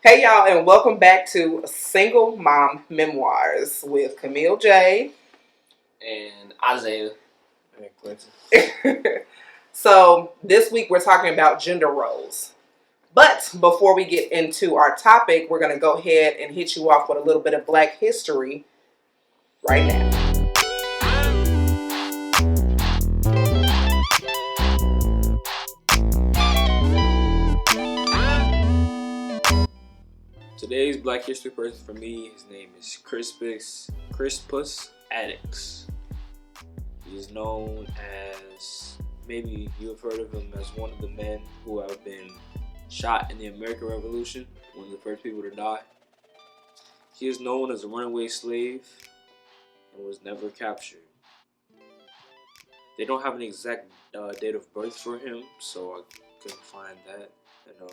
Hey y'all, and welcome back to Single Mom Memoirs with Camille J. And Isaiah. And Quentin. So this week we're talking about gender roles. But before we get into our topic, we're going to go ahead and hit you off with a little bit of Black history right now. Today's Black History person for me, his name is Crispus Attucks. He is known as, maybe you have heard of him as one of the men who have been shot in the American Revolution, one of the first people to die. He is known as a runaway slave and was never captured. They don't have an exact date of birth for him, so I couldn't find that. And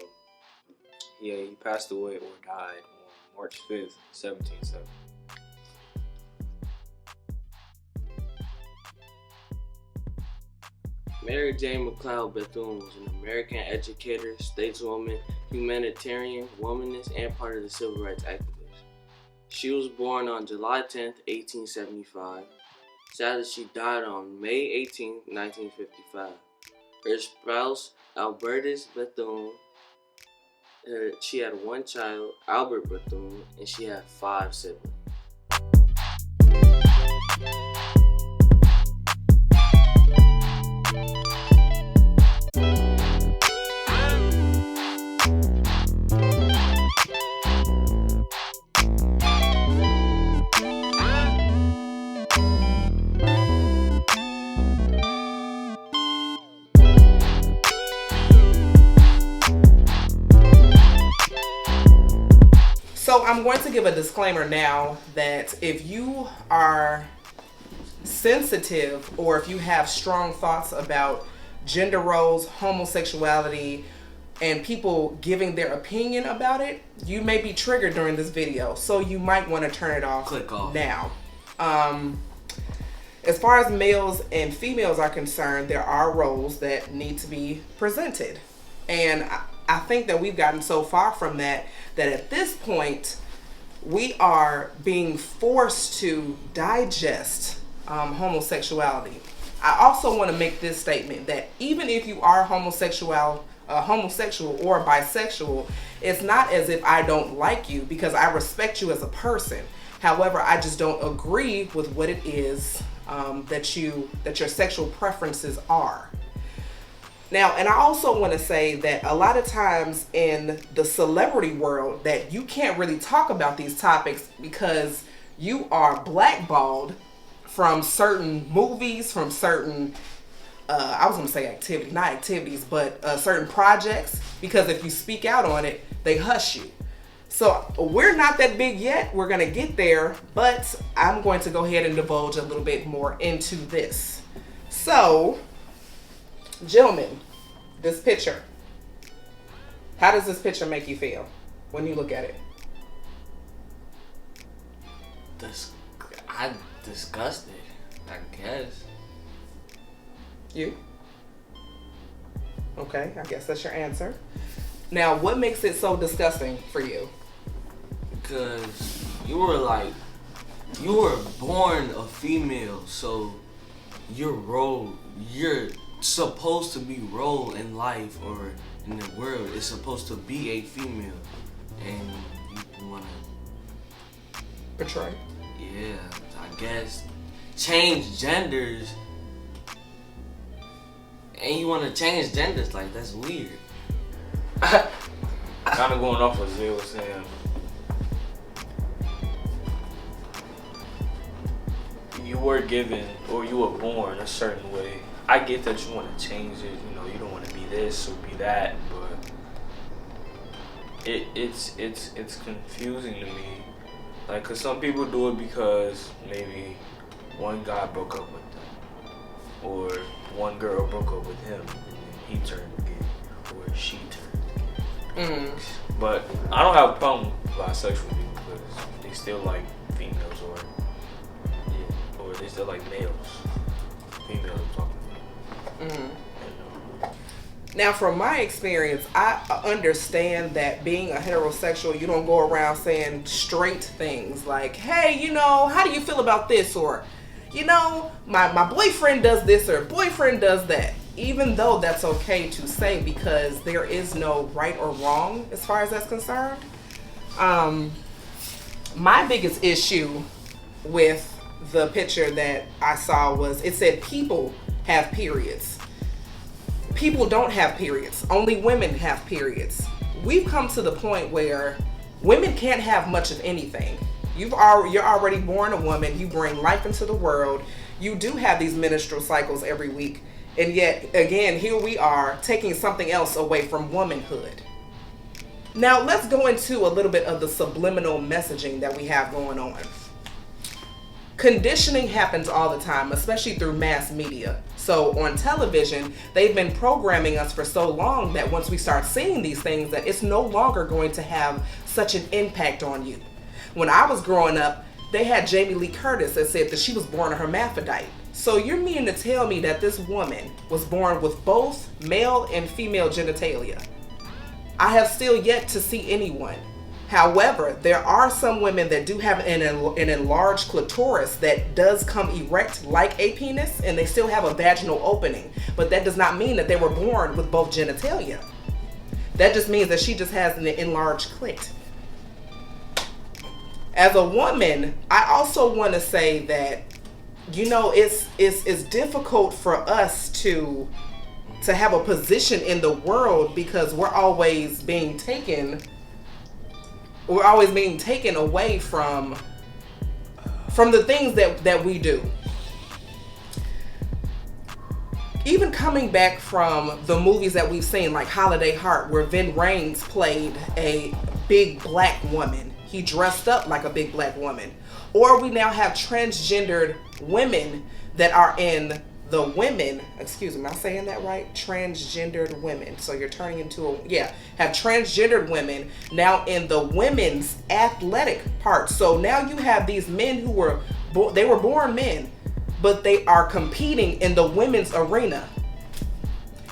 he passed away or died on March 5th, 1770. Mary Jane Mccloud Bethune was an American educator, stateswoman, humanitarian, womanist, and part of the civil rights activists. She was born on July 10th, 1875. Sadly, she died on May 18th, 1955. Her spouse, Albertus Bethune, she had one child, Albert Bethune, and she had 5 siblings. So I'm going to give a disclaimer now that if you are sensitive or if you have strong thoughts about gender roles, homosexuality, and people giving their opinion about it, you may be triggered during this video. So you might want to turn it off. Click off now. As far as males and females are concerned, there are roles that need to be presented. And I think that we've gotten so far from that at this point we are being forced to digest homosexuality. I also want to make this statement that even if you are homosexual or bisexual, it's not as if I don't like you, because I respect you as a person. However, I just don't agree with what it is that your sexual preferences are. Now, and I also want to say that a lot of times in the celebrity world that you can't really talk about these topics because you are blackballed from certain movies, from certain, I was going to say activities, not activities, but certain projects, because if you speak out on it, they hush you. So we're not that big yet. We're going to get there, but I'm going to go ahead and divulge a little bit more into this. So, gentlemen, this picture, how does this picture make you feel when you look at it? I'm disgusted, I guess. You? Okay, I guess that's your answer. Now, what makes it so disgusting for you? Because you were born a female, so you're supposed to be role in life or in the world is supposed to be a female, and you wanna Betray? Yeah, I guess change genders, and you wanna change genders, like that's weird. Kind of going off what Zay was saying. You were given, or you were born a certain way. I get that you want to change it, you don't want to be this or be that, but it's confusing to me. Like, cause some people do it because maybe one guy broke up with them, or one girl broke up with him, and then he turned gay, or she turned gay. But I don't have a problem with bisexual people because they still like females, or they still like males. Females, I'm talking about. Now, from my experience, I understand that being a heterosexual, you don't go around saying straight things like, hey, how do you feel about this? Or, my boyfriend does this or boyfriend does that. Even though that's okay to say, because there is no right or wrong as far as that's concerned. My biggest issue with the picture that I saw was it said people have periods. People don't have periods. Only women have periods. We've come to the point where women can't have much of anything. You're already born a woman. You bring life into the world. You do have these menstrual cycles every week. And yet, again, here we are taking something else away from womanhood. Now, let's go into a little bit of the subliminal messaging that we have going on. Conditioning happens all the time, especially through mass media. So on television, they've been programming us for so long that once we start seeing these things, that it's no longer going to have such an impact on you. When I was growing up, they had Jamie Lee Curtis that said that she was born a hermaphrodite. So you're meaning to tell me that this woman was born with both male and female genitalia? I have still yet to see anyone. However, there are some women that do have an enlarged clitoris that does come erect like a penis, and they still have a vaginal opening. But that does not mean that they were born with both genitalia. That just means that she just has an enlarged clit. As a woman, I also want to say that, it's difficult for us to have a position in the world because we're always being taken away from the things that we do. Even coming back from the movies that we've seen, like Holiday Heart, where Vin Rames played a big black woman. He dressed up like a big black woman. Or we now have transgendered women that are in the women, excuse me, am I saying that right? Transgendered women. So you're turning into have transgendered women now in the women's athletic part. So now you have these men who were born men, but they are competing in the women's arena.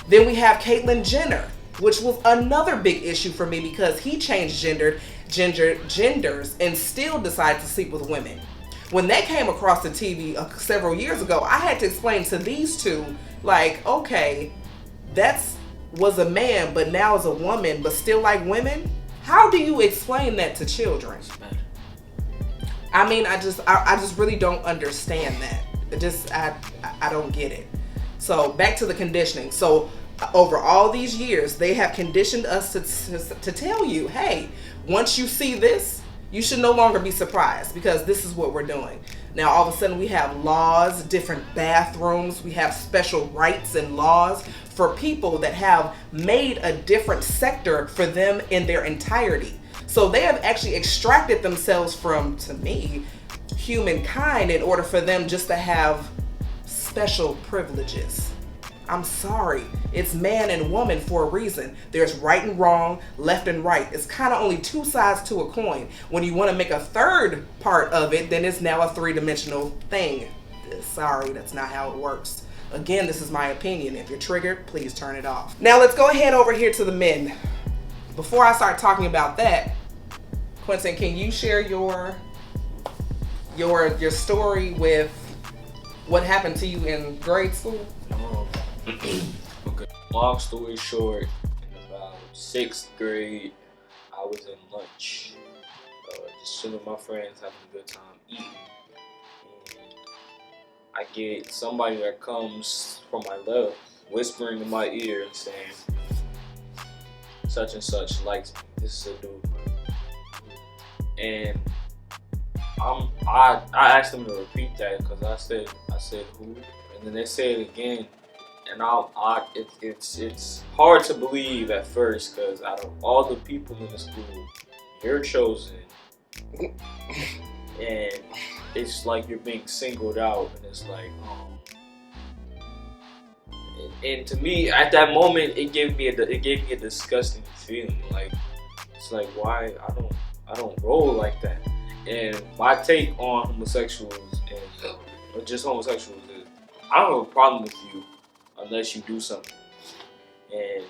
Then we have Caitlyn Jenner, which was another big issue for me because he changed genders and still decided to sleep with women. When that came across the TV several years ago, I had to explain to these two, like, okay, was a man, but now is a woman, but still like women. How do you explain that to children? I mean, I just really don't understand that. I don't get it. So back to the conditioning. So over all these years, they have conditioned us to tell you, hey, once you see this, you should no longer be surprised because this is what we're doing. Now, all of a sudden, we have laws, different bathrooms. We have special rights and laws for people that have made a different sector for them in their entirety. So they have actually extracted themselves from, to me, humankind in order for them just to have special privileges. I'm sorry. It's man and woman for a reason. There's right and wrong, left and right. It's kind of only two sides to a coin. When you want to make a third part of it, then it's now a three-dimensional thing. Sorry, that's not how it works. Again, this is my opinion. If you're triggered, please turn it off. Now let's go ahead over here to the men. Before I start talking about that, Quentin, can you share your story with what happened to you in grade school? Okay. Long story short, in about 6th grade, I was in lunch, just chilling with my friends, having a good time eating. And I get somebody that comes from my left, whispering in my ear and saying, such and such likes me. This is a dude. And I asked them to repeat that because I said who, and then they said it again. And it's hard to believe at first because out of all the people in the school, you're chosen, and it's like you're being singled out, and it's like, and to me at that moment it gave me a disgusting feeling. Like it's like why I don't roll like that. And my take on homosexuals and just homosexuals is I don't have a problem with you unless you do something. and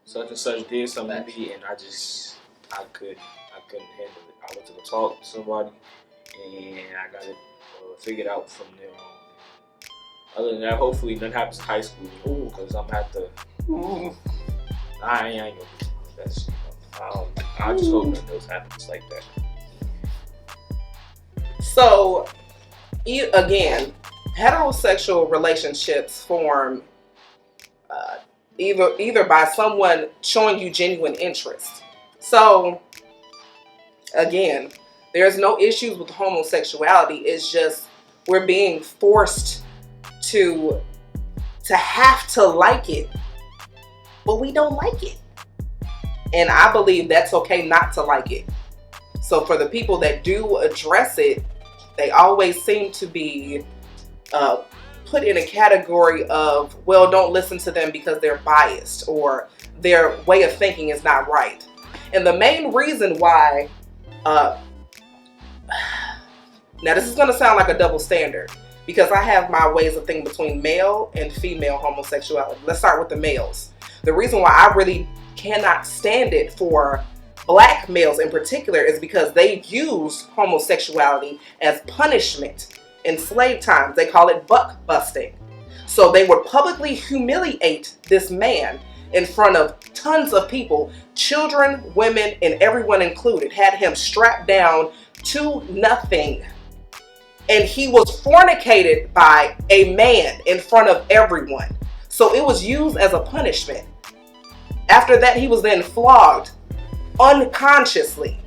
such and such did something to me, and I couldn't handle it. I went to go talk to somebody, and I got it figured out from there on. Other than that, hopefully nothing happens in high school. Because I'm gonna have to. I ain't gonna do that. I just hope nothing else happens like that. So, again, heterosexual relationships form either by someone showing you genuine interest. So, again, there's no issues with homosexuality. It's just we're being forced to have to like it, but we don't like it. And I believe that's okay not to like it. So for the people that do address it, they always seem to be put in a category of, well, don't listen to them because they're biased or their way of thinking is not right. And the main reason why, now this is going to sound like a double standard because I have my ways of thinking between male and female homosexuality. Let's start with the males. The reason why I really cannot stand it for black males in particular is because they use homosexuality as punishment. In slave times, they call it buck busting. So they would publicly humiliate this man in front of tons of people, children, women, and everyone included, had him strapped down to nothing. And he was fornicated by a man in front of everyone. So it was used as a punishment. After that, he was then flogged unconsciously.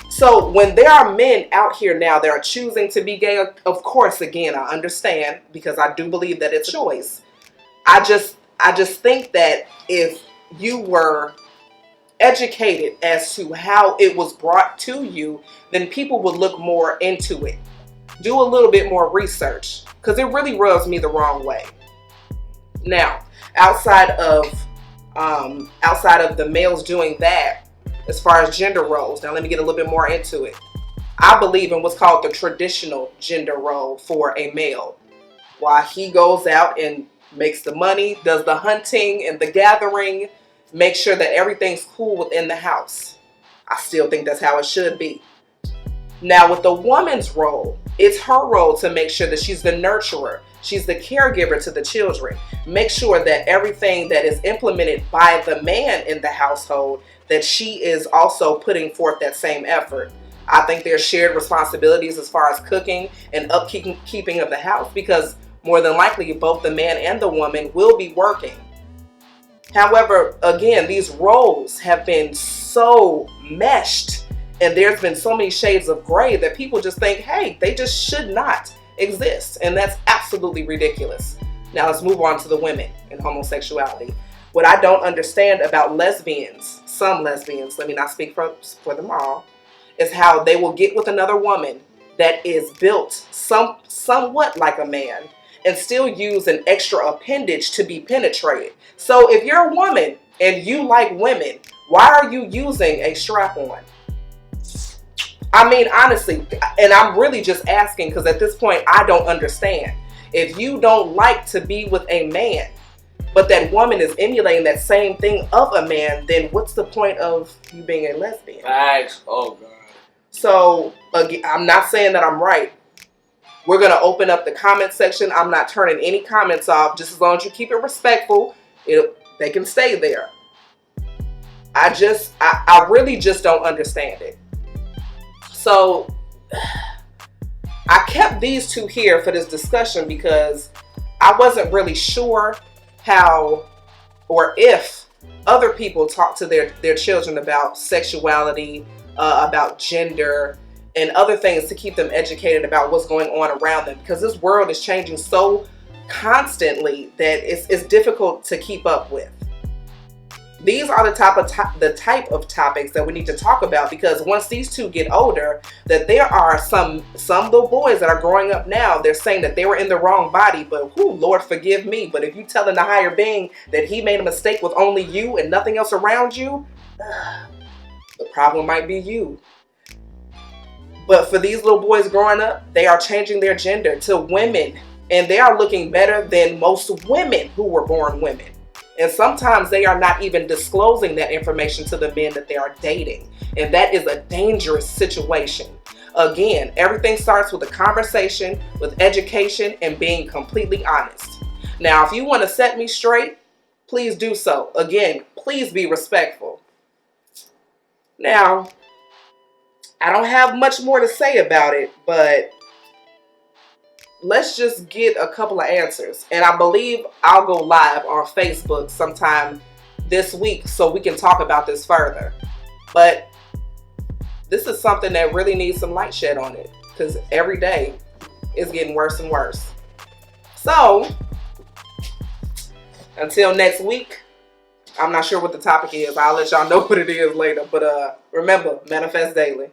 So when there are men out here now that are choosing to be gay, of course, again, I understand because I do believe that it's a choice. I just think that if you were educated as to how it was brought to you, then people would look more into it. Do a little bit more research because it really rubs me the wrong way. Now, outside of the males doing that, as far as gender roles, now let me get a little bit more into it. I believe in what's called the traditional gender role for a male. While he goes out and makes the money, does the hunting and the gathering, makes sure that everything's cool within the house. I still think that's how it should be. Now with the woman's role, it's her role to make sure that she's the nurturer. She's the caregiver to the children. Make sure that everything that is implemented by the man in the household, that she is also putting forth that same effort. I think there's shared responsibilities as far as cooking and upkeeping of the house because more than likely both the man and the woman will be working. However, again, these roles have been so meshed and there's been so many shades of gray that people just think, hey, they just should not exist. And that's absolutely ridiculous. Now let's move on to the women in homosexuality. What I don't understand about lesbians, some lesbians, let me not speak for them all, is how they will get with another woman that is built somewhat like a man and still use an extra appendage to be penetrated. So if you're a woman and you like women, why are you using a strap-on? I mean, honestly, and I'm really just asking because at this point, I don't understand. If you don't like to be with a man, but that woman is emulating that same thing of a man, then what's the point of you being a lesbian? Facts. Oh, God. So, again, I'm not saying that I'm right. We're going to open up the comment section. I'm not turning any comments off. Just as long as you keep it respectful, they can stay there. I really just don't understand it. So, I kept these two here for this discussion because I wasn't really sure how or if other people talk to their children about sexuality, about gender, and other things to keep them educated about what's going on around them. Because this world is changing so constantly that it's difficult to keep up with. These are the type of topics that we need to talk about because once these two get older, that there are some little boys that are growing up now, they're saying that they were in the wrong body, but Lord forgive me. But if you telling the higher being that he made a mistake with only you and nothing else around you, the problem might be you. But for these little boys growing up, they are changing their gender to women and they are looking better than most women who were born women. And sometimes they are not even disclosing that information to the men that they are dating. And that is a dangerous situation. Again, everything starts with a conversation, with education, and being completely honest. Now, if you want to set me straight, please do so. Again, please be respectful. Now, I don't have much more to say about it, but let's just get a couple of answers. And I believe I'll go live on Facebook sometime this week so we can talk about this further. But this is something that really needs some light shed on it, because every day it's getting worse and worse. So, until next week, I'm not sure what the topic is. I'll let y'all know what it is later. But remember, manifest daily.